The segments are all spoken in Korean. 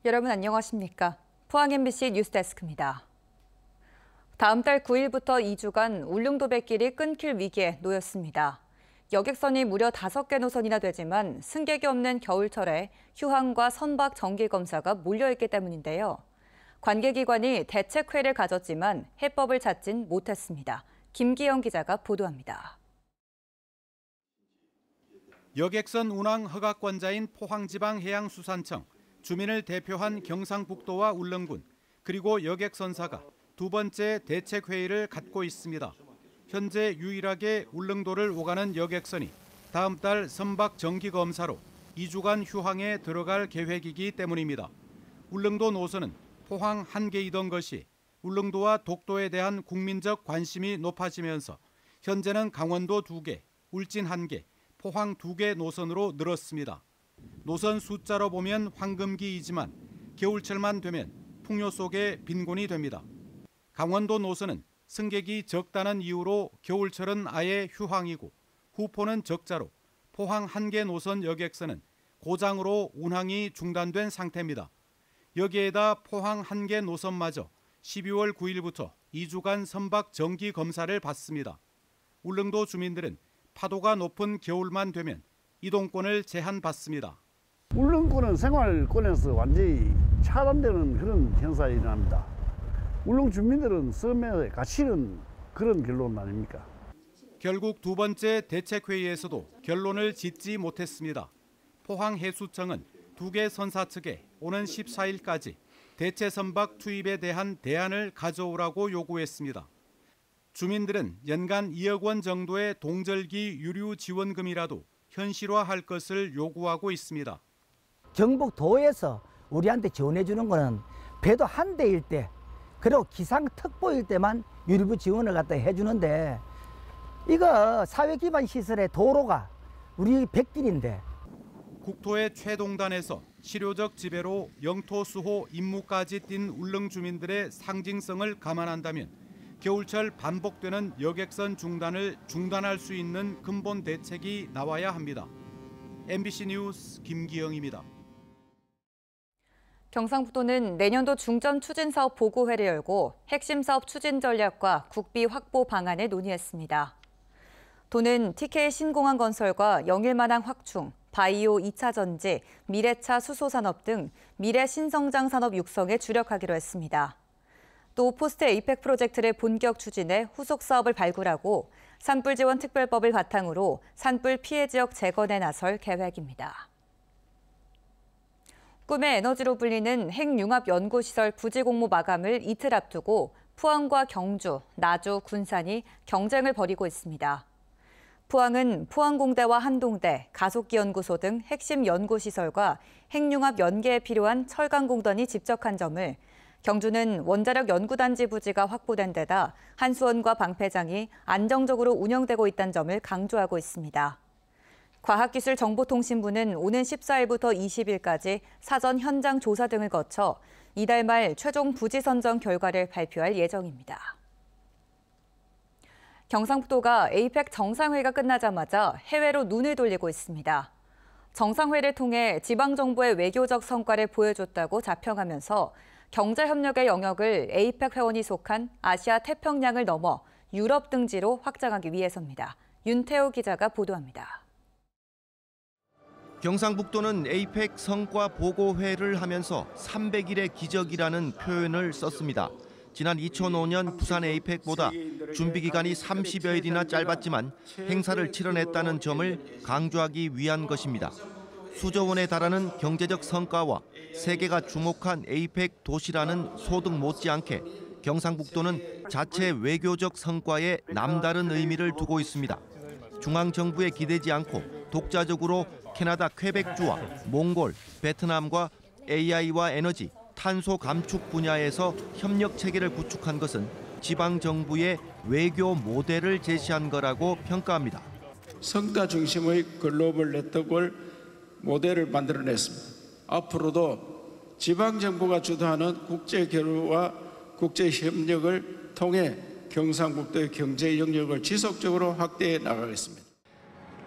여러분 안녕하십니까? 포항 MBC 뉴스데스크입니다. 다음 달 9일부터 2주간 울릉도배길이 끊길 위기에 놓였습니다. 여객선이 무려 5개 노선이나 되지만 승객이 없는 겨울철에 휴항과 선박 정기검사가 몰려있기 때문인데요. 관계기관이 대책회의를 가졌지만 해법을 찾진 못했습니다. 김기영 기자가 보도합니다. 여객선 운항 허가권자인 포항지방해양수산청, 주민을 대표한 경상북도와 울릉군, 그리고 여객선사가 두 번째 대책회의를 갖고 있습니다. 현재 유일하게 울릉도를 오가는 여객선이 다음 달 선박 정기검사로 2주간 휴항에 들어갈 계획이기 때문입니다. 울릉도 노선은 포항 한 개이던 것이 울릉도와 독도에 대한 국민적 관심이 높아지면서 현재는 강원도 2개, 울진 1개, 포항 2개 노선으로 늘었습니다. 노선 숫자로 보면 황금기이지만 겨울철만 되면 풍요 속에 빈곤이 됩니다. 강원도 노선은 승객이 적다는 이유로 겨울철은 아예 휴항이고 후포는 적자로 포항 1개 노선 여객선은 고장으로 운항이 중단된 상태입니다. 여기에다 포항 1개 노선마저 12월 9일부터 2주간 선박 정기 검사를 받습니다. 울릉도 주민들은 파도가 높은 겨울만 되면 이동권을 제한받습니다. 울릉도는 생활권에서 완전히 차단되는 그런 현상이 일어납니다. 울릉 주민들은 섬에 갇히는 그런 결론 아닙니까? 결국 두 번째 대책회의에서도 결론을 짓지 못했습니다. 포항해수청은 2개 선사 측에 오는 14일까지 대체 선박 투입에 대한 대안을 가져오라고 요구했습니다. 주민들은 연간 2억 원 정도의 동절기 유류 지원금이라도 현실화할 것을 요구하고 있습니다. 경북도에서 우리한테 지원해 주는 거는 배도 한 대일 때, 그리고 기상특보일 때만 유류부 지원을 갖다 해주는데, 이거 사회기반 시설의 도로가 우리 백길인데. 국토의 최동단에서 실효적 지배로 영토 수호 임무까지 띈 울릉 주민들의 상징성을 감안한다면 겨울철 반복되는 여객선 중단을 중단할 수 있는 근본 대책이 나와야 합니다. MBC 뉴스 김기영입니다. 경상북도는 내년도 중점 추진 사업 보고회를 열고 핵심 사업 추진 전략과 국비 확보 방안을 논의했습니다. 도는 TK 신공항 건설과 영일만항 확충, 바이오 2차 전지, 미래차 수소산업 등 미래 신성장 산업 육성에 주력하기로 했습니다. 또 포스트 에이펙 프로젝트를 본격 추진해 후속 사업을 발굴하고 산불 지원 특별법을 바탕으로 산불 피해 지역 재건에 나설 계획입니다. 꿈의 에너지로 불리는 핵융합연구시설 부지 공모 마감을 이틀 앞두고 포항과 경주, 나주, 군산이 경쟁을 벌이고 있습니다. 포항은 포항공대와 한동대, 가속기연구소 등 핵심 연구시설과 핵융합 연계에 필요한 철강공단이 집적한 점을, 경주는 원자력 연구단지 부지가 확보된 데다 한수원과 방패장이 안정적으로 운영되고 있다는 점을 강조하고 있습니다. 과학기술정보통신부는 오는 14일부터 20일까지 사전 현장 조사 등을 거쳐 이달 말 최종 부지 선정 결과를 발표할 예정입니다. 경상북도가 에이펙 정상회의가 끝나자마자 해외로 눈을 돌리고 있습니다. 정상회의를 통해 지방정부의 외교적 성과를 보여줬다고 자평하면서 경제협력의 영역을 에이펙 회원이 속한 아시아 태평양을 넘어 유럽 등지로 확장하기 위해서입니다. 윤태호 기자가 보도합니다. 경상북도는 에이펙 성과 보고회를 하면서 300일의 기적이라는 표현을 썼습니다. 지난 2005년 부산 에이펙보다 준비 기간이 30여 일이나 짧았지만 행사를 치러냈다는 점을 강조하기 위한 것입니다. 수조 원에 달하는 경제적 성과와 세계가 주목한 에이펙 도시라는 소득 못지않게 경상북도는 자체 외교적 성과에 남다른 의미를 두고 있습니다. 중앙정부에 기대지 않고 독자적으로 캐나다 퀘벡주와 몽골, 베트남과 AI와 에너지, 탄소 감축 분야에서 협력 체계를 구축한 것은 지방정부의 외교 모델을 제시한 거라고 평가합니다. 성과 중심의 글로벌 네트워크 모델을 만들어냈습니다. 앞으로도 지방정부가 주도하는 국제교류와 국제협력을 통해 경상북도의 경제 영역을 지속적으로 확대해 나가겠습니다.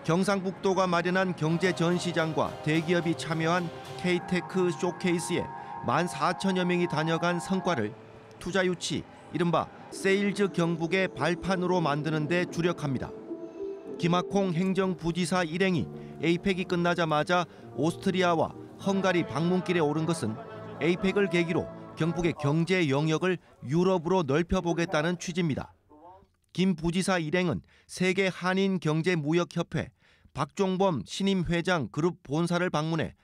경상북도가 마련한 경제 전시장과 대기업이 참여한 K-테크 쇼케이스에 14,000여 명이 다녀간 성과를 투자 유치, 이른바 세일즈 경북의 발판으로 만드는 데 주력합니다. 김학홍 행정부지사 일행이 에이펙이 끝나자마자 오스트리아와 헝가리 방문길에 오른 것은 에이펙을 계기로 경북의 경제 영역을 유럽으로 넓혀보겠다는 취지입니다. 김 부지사 일행은 세계 한인 경제무역협회 박종범 신임 회장 그룹 본사를 방문해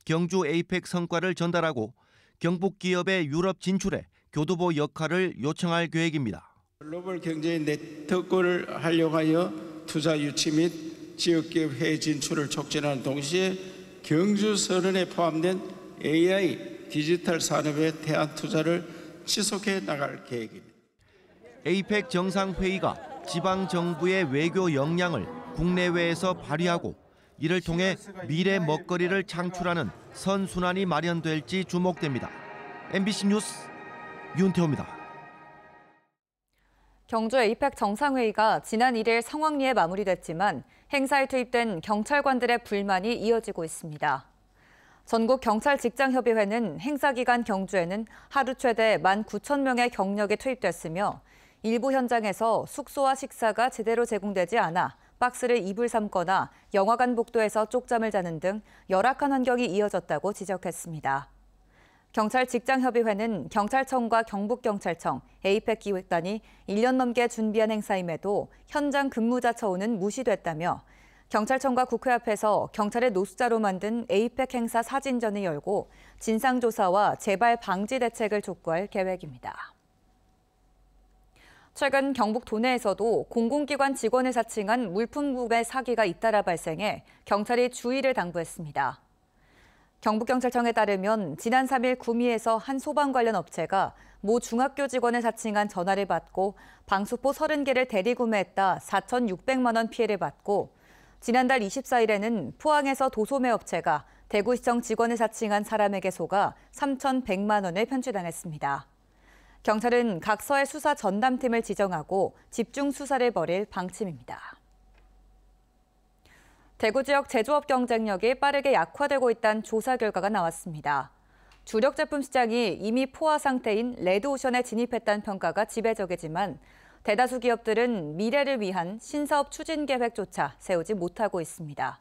경주 에이펙 성과를 전달하고 경북 기업의 유럽 진출에 교두보 역할을 요청할 계획입니다. 글로벌 경제의 네트워크를 활용하여 투자 유치 및 지역기업 해외 진출을 촉진하는 동시에 경주 선언에 포함된 AI 디지털 산업의 대안 투자를 지속해 나갈 계획입니다. 에이펙 정상회의가 지방정부의 외교 역량을 국내외에서 발휘하고 이를 통해 미래 먹거리를 창출하는 선순환이 마련될지 주목됩니다. MBC 뉴스 윤태호입니다. 경주 에이펙 정상회의가 지난 1일 성황리에 마무리됐지만 행사에 투입된 경찰관들의 불만이 이어지고 있습니다. 전국경찰직장협의회는 행사 기간 경주에는 하루 최대 19,000명의 경력이 투입됐으며 일부 현장에서 숙소와 식사가 제대로 제공되지 않아 박스를 이불 삼거나 영화관 복도에서 쪽잠을 자는 등 열악한 환경이 이어졌다고 지적했습니다. 경찰직장협의회는 경찰청과 경북경찰청, 에이펙 기획단이 1년 넘게 준비한 행사임에도 현장 근무자 처우는 무시됐다며 경찰청과 국회 앞에서 경찰의 노숙자로 만든 에이펙 행사 사진전을 열고 진상조사와 재발 방지 대책을 촉구할 계획입니다. 최근 경북 도내에서도 공공기관 직원을 사칭한 물품 구매 사기가 잇따라 발생해 경찰이 주의를 당부했습니다. 경북경찰청에 따르면 지난 3일 구미에서 한 소방 관련 업체가 모 중학교 직원을 사칭한 전화를 받고 방수포 30개를 대리구매했다 4,600만 원 피해를 받고 지난달 24일에는 포항에서 도소매 업체가 대구시청 직원을 사칭한 사람에게 속아 3,100만 원을 편취당했습니다. 경찰은 각 서해 수사 전담팀을 지정하고 집중 수사를 벌일 방침입니다. 대구 지역 제조업 경쟁력이 빠르게 약화되고 있다는 조사 결과가 나왔습니다. 주력 제품 시장이 이미 포화 상태인 레드오션에 진입했다는 평가가 지배적이지만 대다수 기업들은 미래를 위한 신사업 추진 계획조차 세우지 못하고 있습니다.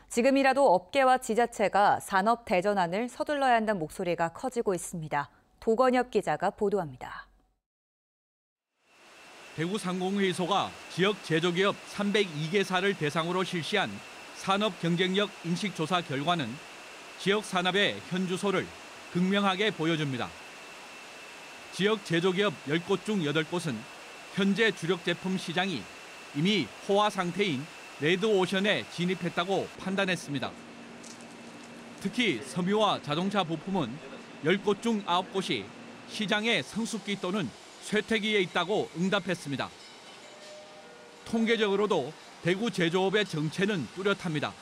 지금이라도 업계와 지자체가 산업 대전환을 서둘러야 한다는 목소리가 커지고 있습니다. 도건엽 기자가 보도합니다. 대구 상공회의소가 지역 제조기업 302개사를 대상으로 실시한 산업 경쟁력 인식조사 결과는 지역 산업의 현주소를 극명하게 보여줍니다. 지역 제조기업 10곳 중 8곳은 현재 주력 제품 시장이 이미 포화 상태인 레드오션에 진입했다고 판단했습니다. 특히 섬유와 자동차 부품은 10곳 중 9곳이 시장의 성숙기 또는 쇠퇴기에 있다고 응답했습니다. 통계적으로도 대구 제조업의 정체는 뚜렷합니다.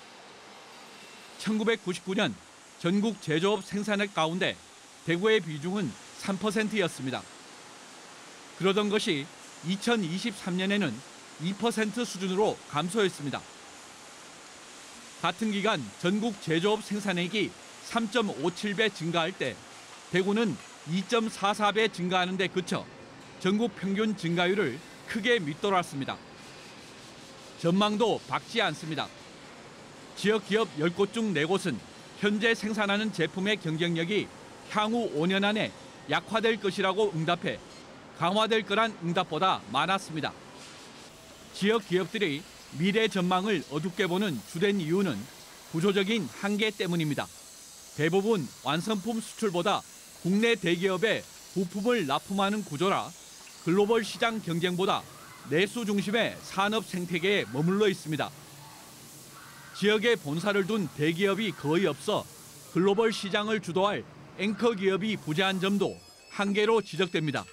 1999년 전국 제조업 생산액 가운데 대구의 비중은 3%였습니다. 그러던 것이 2023년에는 2% 수준으로 감소했습니다. 같은 기간 전국 제조업 생산액이 3.57배 증가할 때 대구는 2.44배 증가하는 데 그쳐 전국 평균 증가율을 크게 밑돌았습니다. 전망도 밝지 않습니다. 지역 기업 10곳 중 4곳은 현재 생산하는 제품의 경쟁력이 향후 5년 안에 약화될 것이라고 응답해 강화될 거란 응답보다 많았습니다. 지역 기업들이 미래 전망을 어둡게 보는 주된 이유는 구조적인 한계 때문입니다. 대부분 완성품 수출보다 국내 대기업에 부품을 납품하는 구조라 글로벌 시장 경쟁보다 내수 중심의 산업 생태계에 머물러 있습니다. 지역에 본사를 둔 대기업이 거의 없어 글로벌 시장을 주도할 앵커 기업이 부재한 점도 한계로 지적됩니다.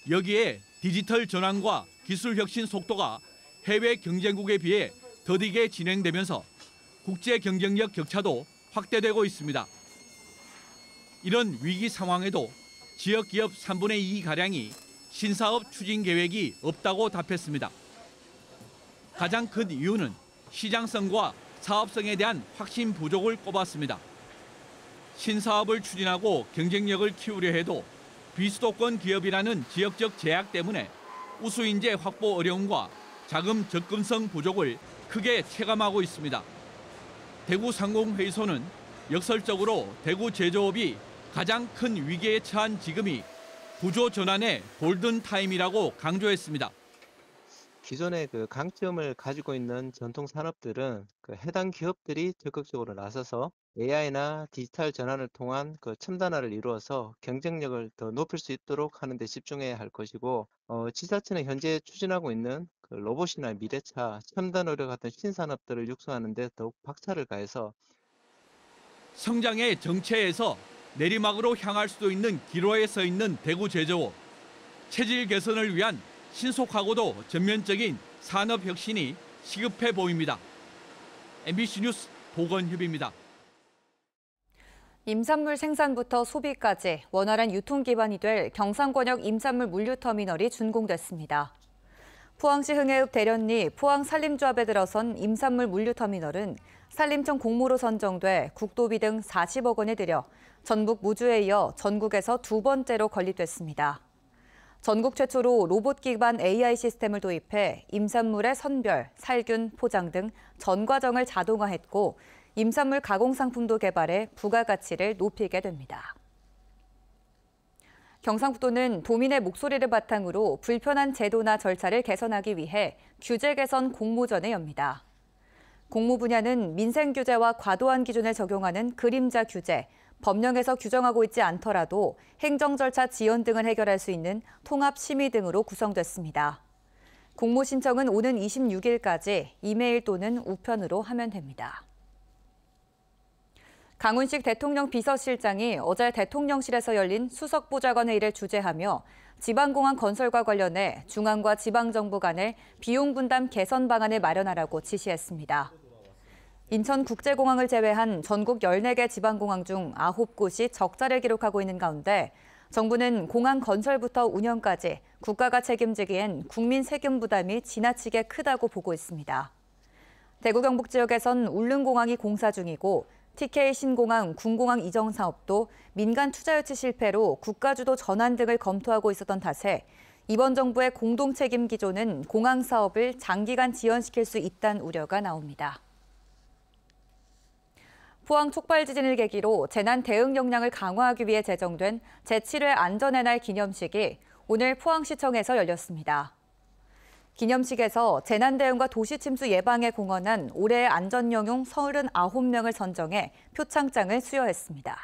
여기에 디지털 전환과 기술 혁신 속도가 해외 경쟁국에 비해 더디게 진행되면서 국제 경쟁력 격차도 확대되고 있습니다. 이런 위기 상황에도 지역 기업 3분의 2가량이 신사업 추진 계획이 없다고 답했습니다. 가장 큰 이유는 시장성과 사업성에 대한 확신 부족을 꼽았습니다. 신사업을 추진하고 경쟁력을 키우려 해도 비수도권 기업이라는 지역적 제약 때문에 우수인재 확보 어려움과 자금 접근성 부족을 크게 체감하고 있습니다. 대구상공회의소는 역설적으로 대구 제조업이 가장 큰 위기에 처한 지금이 구조 전환의 골든타임이라고 강조했습니다. 기존의 강점을 가지고 있는 전통 산업들은 해당 기업들이 적극적으로 나서서 AI나 디지털 전환을 통한 첨단화를 이루어서 경쟁력을 더 높일 수 있도록 하는 데 집중해야 할 것이고, 지자체는 현재 추진하고 있는 로봇이나 미래차, 첨단 의료 같은 신산업들을 육성하는 데 더욱 박차를 가해서 성장의 정체에서 내리막으로 향할 수도 있는 기로에 서 있는 대구 제조업. 체질 개선을 위한 신속하고도 전면적인 산업 혁신이 시급해 보입니다. MBC 뉴스 도건협입니다. 임산물 생산부터 소비까지 원활한 유통 기반이 될 경상권역 임산물 물류터미널이 준공됐습니다. 포항시 흥해읍 대련리 포항산림조합에 들어선 임산물 물류터미널은 산림청 공모로 선정돼 국도비 등 40억 원을 들여 전북 무주에 이어 전국에서 두 번째로 건립됐습니다. 전국 최초로 로봇 기반 AI 시스템을 도입해 임산물의 선별, 살균, 포장 등 전 과정을 자동화했고 임산물 가공 상품도 개발해 부가가치를 높이게 됩니다. 경상북도는 도민의 목소리를 바탕으로 불편한 제도나 절차를 개선하기 위해 규제 개선 공모전을 엽니다. 공모 분야는 민생 규제와 과도한 기준을 적용하는 그림자 규제, 법령에서 규정하고 있지 않더라도 행정 절차 지연 등을 해결할 수 있는 통합 심의 등으로 구성됐습니다. 공모 신청은 오는 26일까지 이메일 또는 우편으로 하면 됩니다. 강훈식 대통령 비서실장이 어제 대통령실에서 열린 수석보좌관 회의를 주재하며 지방공항 건설과 관련해 중앙과 지방정부 간의 비용 분담 개선 방안을 마련하라고 지시했습니다. 인천국제공항을 제외한 전국 14개 지방공항 중 9곳이 적자를 기록하고 있는 가운데 정부는 공항 건설부터 운영까지 국가가 책임지기엔 국민 세금 부담이 지나치게 크다고 보고 있습니다. 대구 경북 지역에선 울릉공항이 공사 중이고 TK 신공항, 군공항 이전 사업도 민간 투자 유치 실패로 국가주도 전환 등을 검토하고 있었던 탓에 이번 정부의 공동 책임 기조는 공항 사업을 장기간 지연시킬 수 있다는 우려가 나옵니다. 포항 촉발 지진을 계기로 재난 대응 역량을 강화하기 위해 제정된 제7회 안전의 날 기념식이 오늘 포항시청에서 열렸습니다. 기념식에서 재난 대응과 도시 침수 예방에 공헌한 올해의 안전 영웅 39명을 선정해 표창장을 수여했습니다.